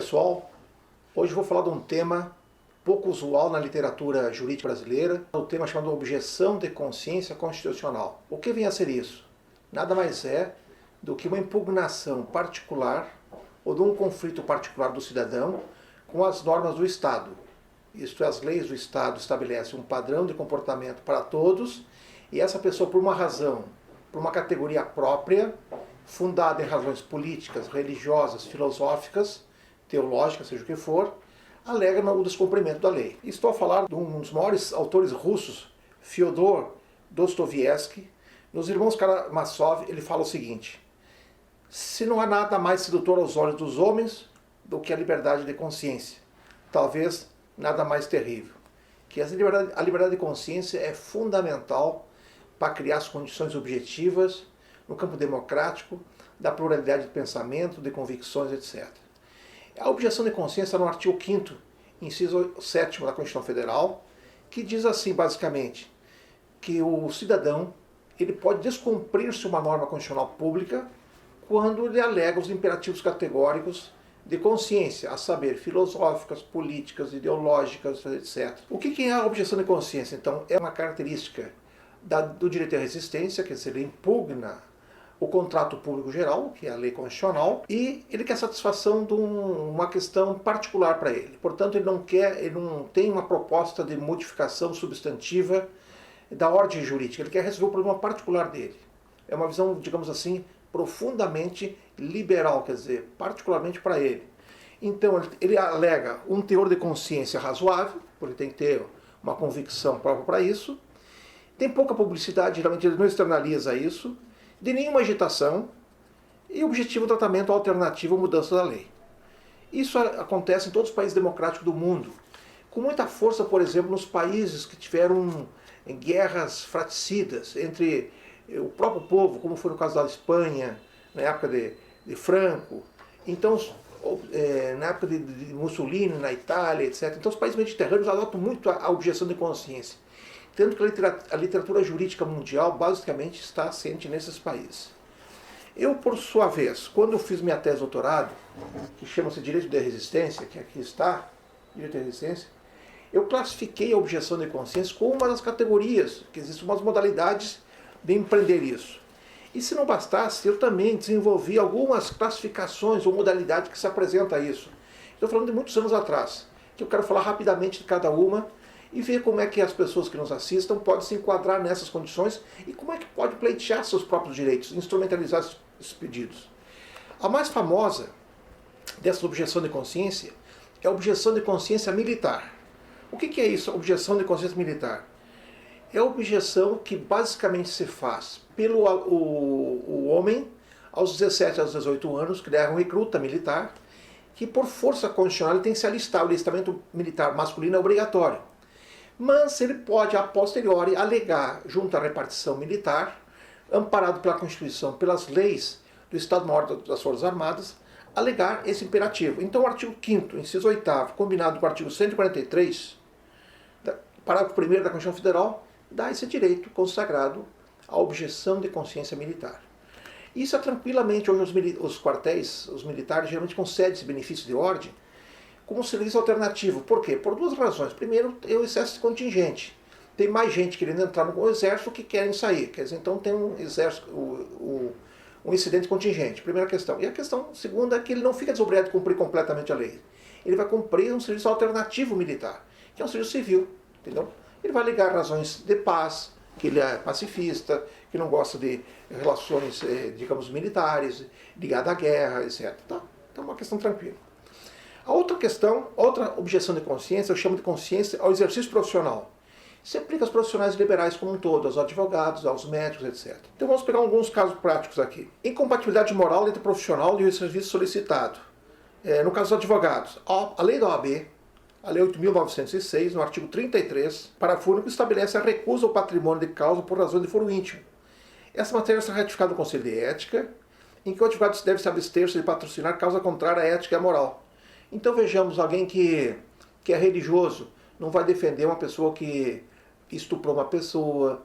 pessoal, hoje vou falar de um tema pouco usual na literatura jurídica brasileira, o tema chamado objeção de consciência constitucional. O que vem a ser isso? Nada mais é do que uma impugnação particular ou de um conflito particular do cidadão com as normas do Estado. Isto é, as leis do Estado estabelecem um padrão de comportamento para todos e essa pessoa, por uma razão, por uma categoria própria, fundada em razões políticas, religiosas, filosóficas, teológicas, seja o que for, alega o descumprimento da lei. Estou a falar de um dos maiores autores russos, Fyodor Dostoiévski. Nos Irmãos Karamazov, ele fala o seguinte: se não há nada mais sedutor aos olhos dos homens do que a liberdade de consciência, talvez nada mais terrível. Que a liberdade de consciência é fundamental para criar as condições objetivas no campo democrático, da pluralidade de pensamento, de convicções, etc. A objeção de consciência está no artigo 5º, inciso 7º da Constituição Federal, que diz assim, basicamente, que o cidadão ele pode descumprir-se uma norma constitucional pública quando ele alega os imperativos categóricos de consciência, a saber, filosóficas, políticas, ideológicas, etc. O que é a objeção de consciência? Então, é uma característica do direito à resistência, quer dizer, ele impugna o contrato público geral, que é a lei constitucional, e ele quer satisfação de uma questão particular para ele. Portanto, ele não tem uma proposta de modificação substantiva da ordem jurídica, ele quer resolver o problema particular dele. É uma visão, digamos assim, profundamente liberal, quer dizer, particularmente para ele. Então, ele alega um teor de consciência razoável, porque tem que ter uma convicção própria para isso, tem pouca publicidade, geralmente ele não externaliza isso, de nenhuma agitação e objetivo tratamento alternativo à mudança da lei. Isso acontece em todos os países democráticos do mundo, com muita força, por exemplo, nos países que tiveram guerras fratricidas entre o próprio povo, como foi no caso da Espanha, na época de Franco, então, na época de Mussolini, na Itália, etc. Então os países mediterrâneos adotam muito a objeção de consciência. Tanto que a literatura jurídica mundial basicamente está assente nesses países. Eu, por sua vez, quando eu fiz minha tese de doutorado, que chama-se Direito da Resistência, que aqui está, Direito da Resistência, eu classifiquei a objeção de consciência como uma das categorias, que existem umas modalidades de empreender isso. E se não bastasse, eu também desenvolvi algumas classificações ou modalidades que se apresentam a isso. Estou falando de muitos anos atrás, que eu quero falar rapidamente de cada uma, e ver como é que as pessoas que nos assistam podem se enquadrar nessas condições e como é que pode pleitear seus próprios direitos, instrumentalizar esses pedidos. A mais famosa dessa objeção de consciência é a objeção de consciência militar. O que é isso, objeção de consciência militar? É a objeção que basicamente se faz pelo o homem aos 17 aos 18 anos, que ele é um recruta militar, que por força constitucional ele tem que se alistar. O alistamento militar masculino é obrigatório. Mas ele pode, a posteriori, alegar, junto à repartição militar, amparado pela Constituição, pelas leis do Estado-Maior das Forças Armadas, alegar esse imperativo. Então o artigo 5º, inciso 8º, combinado com o artigo 143, parágrafo 1º da Constituição Federal, dá esse direito consagrado à objeção de consciência militar. Isso é tranquilamente, hoje os quartéis, os militares, geralmente concedem esse benefício de ordem, como um serviço alternativo. Por quê? Por duas razões. Primeiro, é o excesso de contingente. Tem mais gente querendo entrar no exército que querem sair. Quer dizer, então tem um exército, um incidente contingente. Primeira questão. E a questão segunda é que ele não fica desobrigado de cumprir completamente a lei. Ele vai cumprir um serviço alternativo militar, que é um serviço civil. Entendeu? Ele vai ligar razões de paz, que ele é pacifista, que não gosta de relações, digamos, militares, ligado à guerra, etc. Então, é uma questão tranquila. A outra questão, outra objeção de consciência, eu chamo de consciência ao exercício profissional. Isso aplica aos profissionais liberais como um todo, aos advogados, aos médicos, etc. Então vamos pegar alguns casos práticos aqui. Incompatibilidade moral entre o profissional e o serviço solicitado. No caso dos advogados, a lei da OAB, a lei 8.906, no artigo 33, parágrafo único, estabelece a recusa ao patrimônio de causa por razão de foro íntimo. Essa matéria será ratificada no Conselho de Ética, em que o advogado deve se abster-se de patrocinar causa contrária à ética e à moral. Então vejamos, alguém que é religioso não vai defender uma pessoa que estuprou uma pessoa,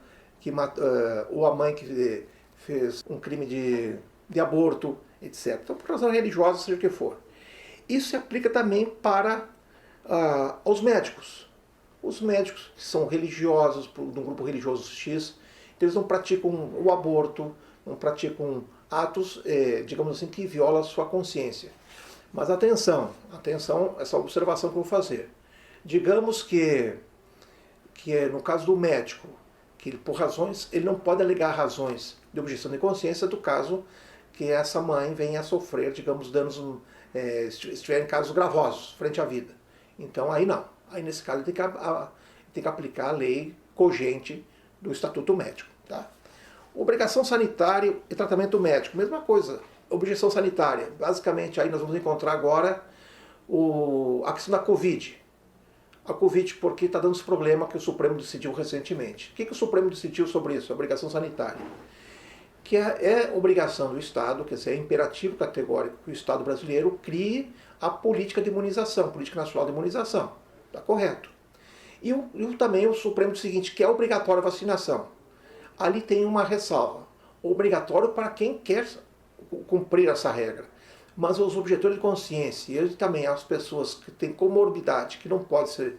ou a mãe que fez um crime de aborto, etc. Então, por razão religiosa, seja o que for. Isso se aplica também para os médicos. Os médicos que são religiosos, de um grupo religioso X, eles não praticam o aborto, não praticam atos, digamos assim, que violam a sua consciência. Mas atenção, essa observação que eu vou fazer. Digamos que no caso do médico, que por razões, ele não pode alegar razões de objeção de consciência do caso que essa mãe venha a sofrer, digamos, danos, se estiver em casos gravosos, frente à vida. Então aí não. Aí nesse caso tem que aplicar a lei cogente do Estatuto Médico. Tá? Obrigação sanitária e tratamento médico, mesma coisa. Objeção sanitária, basicamente aí nós vamos encontrar agora a questão da Covid. A Covid porque está dando esse problema que o Supremo decidiu recentemente. O que o Supremo decidiu sobre isso? A obrigação sanitária. Que é obrigação do Estado, quer dizer, é imperativo categórico que o Estado brasileiro crie a política de imunização, política nacional de imunização. Está correto. E também o Supremo diz o seguinte, que é obrigatória a vacinação. Ali tem uma ressalva. Obrigatório para quem quer cumprir essa regra. Mas os objetores de consciência e também as pessoas que têm comorbidade, que não pode ser,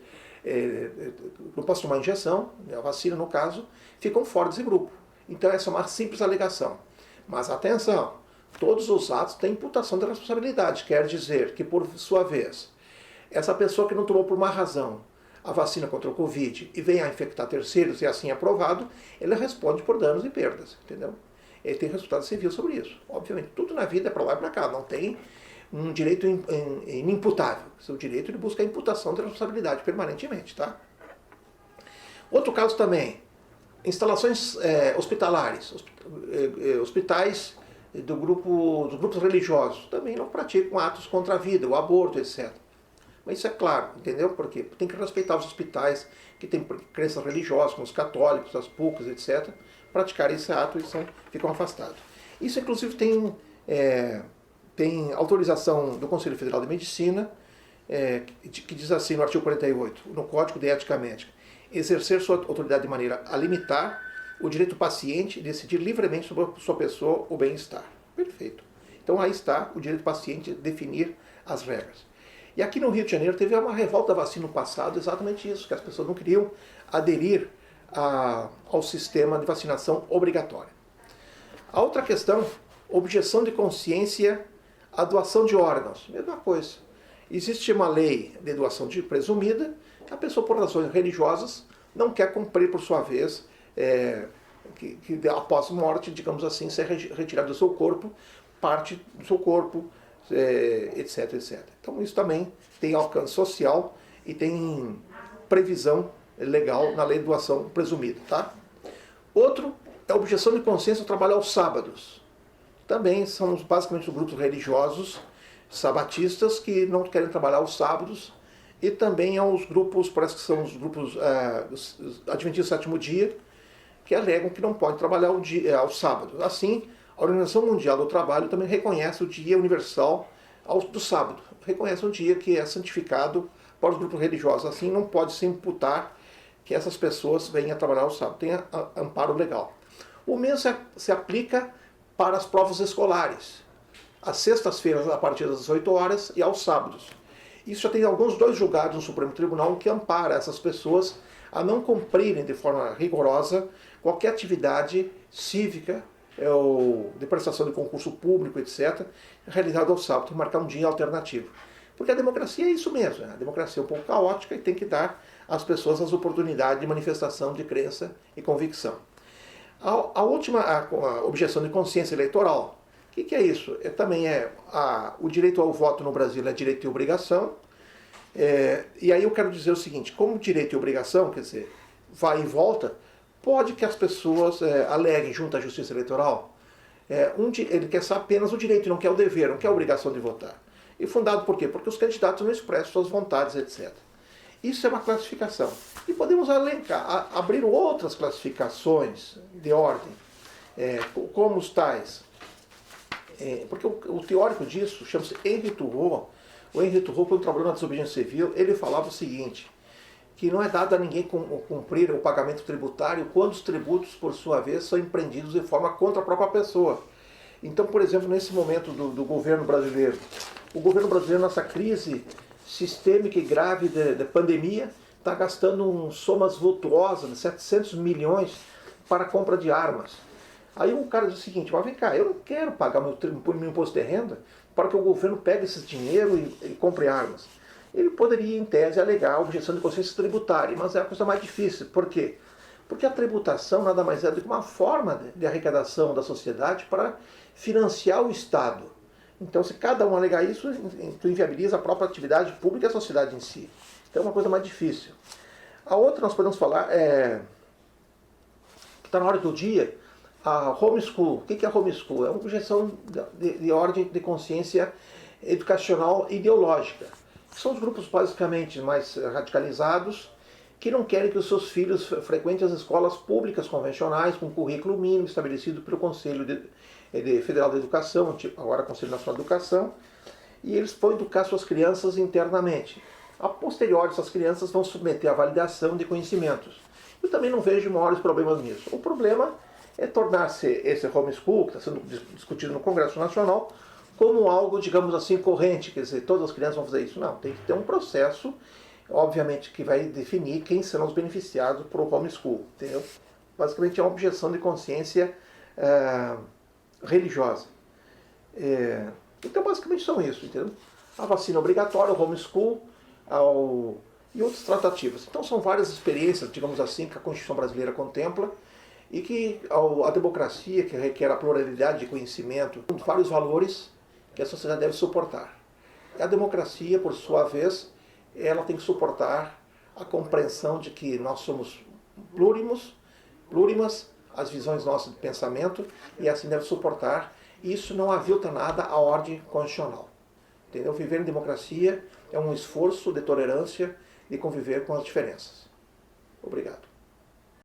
não posso tomar injeção, a vacina no caso, ficam fora desse grupo. Então essa é uma simples alegação. Mas atenção, todos os atos têm imputação de responsabilidade. Quer dizer que, por sua vez, essa pessoa que não tomou por uma razão a vacina contra o Covid e vem a infectar terceiros e assim é aprovado, ele responde por danos e perdas, entendeu? Ele tem resultado civil sobre isso. Obviamente, tudo na vida é para lá e para cá, não tem um direito inimputável. É o direito de buscar a imputação de responsabilidade permanentemente, tá? Outro caso também, instalações hospitalares, hospitais dos grupos religiosos, também não praticam atos contra a vida, o aborto, etc. Mas isso é claro, entendeu? Porque tem que respeitar os hospitais que têm crenças religiosas, como os católicos, as PUCs, etc., praticarem esse ato e ficam afastados. Isso, inclusive, tem autorização do Conselho Federal de Medicina, que diz assim no artigo 48, no Código de Ética Médica, exercer sua autoridade de maneira a limitar o direito do paciente de decidir livremente sobre a sua pessoa ou bem-estar. Perfeito. Então aí está o direito do paciente de definir as regras. E aqui no Rio de Janeiro teve uma revolta da vacina no passado, exatamente isso, que as pessoas não queriam aderir ao sistema de vacinação obrigatória. A outra questão, objeção de consciência à doação de órgãos. Mesma coisa. Existe uma lei de doação de presumida, que a pessoa, por razões religiosas, não quer cumprir, por sua vez, que após morte, digamos assim, ser retirado do seu corpo, parte do seu corpo, etc, etc. Então isso também tem alcance social e tem previsão legal na lei de doação presumida. Tá? Outro é a objeção de consciência ao trabalho aos sábados. Também são basicamente os grupos religiosos sabatistas que não querem trabalhar aos sábados, e também aos grupos, parece que são os grupos adventistas do sétimo dia, que alegam que não pode trabalhar aos sábados. Assim, a Organização Mundial do Trabalho também reconhece o Dia Universal do Sábado. Reconhece um dia que é santificado para os grupos religiosos. Assim, não pode se imputar que essas pessoas venham a trabalhar ao sábado. Tem amparo legal. O mesmo se aplica para as provas escolares. Às sextas-feiras, a partir das 18 horas, e aos sábados. Isso já tem dois julgados no Supremo Tribunal que ampara essas pessoas a não cumprirem de forma rigorosa qualquer atividade cívica ou de prestação de concurso público, etc., realizado ao sábado, marcar um dia alternativo. Porque a democracia é isso mesmo, né? A democracia é um pouco caótica e tem que dar às pessoas as oportunidades de manifestação de crença e convicção. A última a objeção de consciência eleitoral. O que é isso? Também o direito ao voto no Brasil é direito e obrigação. E aí eu quero dizer o seguinte, como direito e obrigação, quer dizer, vai e volta, pode que as pessoas aleguem junto à Justiça Eleitoral, ele quer apenas o direito, não quer o dever, não quer a obrigação de votar. E fundado por quê? Porque os candidatos não expressam suas vontades, etc. Isso é uma classificação. E podemos abrir outras classificações de ordem, como os tais. Porque o teórico disso chama-se Henri Thoreau. O Henri Thoreau, quando trabalhou na desobediência civil, ele falava o seguinte, que não é dado a ninguém cumprir o pagamento tributário quando os tributos, por sua vez, são empreendidos de forma contra a própria pessoa. Então, por exemplo, nesse momento do governo brasileiro, O governo brasileiro, nessa crise sistêmica e grave de pandemia, está gastando somas vultuosas de 700 milhões para a compra de armas. Aí o cara diz o seguinte, mas vem cá, eu não quero pagar meu imposto de renda para que o governo pegue esse dinheiro e compre armas. Ele poderia, em tese, alegar a objeção de consciência tributária, mas é a coisa mais difícil. Por quê? Porque a tributação nada mais é do que uma forma de arrecadação da sociedade para financiar o Estado. Então, se cada um alegar isso, tu inviabiliza a própria atividade pública e a sociedade em si. Então, é uma coisa mais difícil. A outra nós podemos falar que está na hora do dia, a homeschool. O que é homeschool? É uma objeção de ordem de consciência educacional ideológica. São os grupos basicamente mais radicalizados que não querem que os seus filhos frequentem as escolas públicas convencionais com currículo mínimo estabelecido pelo Conselho Federal de Educação, agora Conselho Nacional de Educação, e eles vão educar suas crianças internamente. A posteriori, essas crianças vão submeter à validação de conhecimentos. Eu também não vejo maiores problemas nisso. O problema é tornar-se esse homeschool, que está sendo discutido no Congresso Nacional, como algo, digamos assim, corrente, quer dizer, todas as crianças vão fazer isso. Não, tem que ter um processo, obviamente, que vai definir quem serão os beneficiados por o homeschool, entendeu? Basicamente é uma objeção de consciência religiosa. Então, basicamente são isso, entendeu? A vacina obrigatória, o homeschool e outras tratativas. Então, são várias experiências, digamos assim, que a Constituição brasileira contempla, e que a democracia, que requer a pluralidade de conhecimento, vários valores que a sociedade deve suportar. E a democracia, por sua vez, ela tem que suportar a compreensão de que nós somos plurimas, as visões nossas de pensamento, e assim deve suportar. Isso não avilta nada à ordem constitucional. Entendeu? Viver em democracia é um esforço de tolerância, de conviver com as diferenças. Obrigado.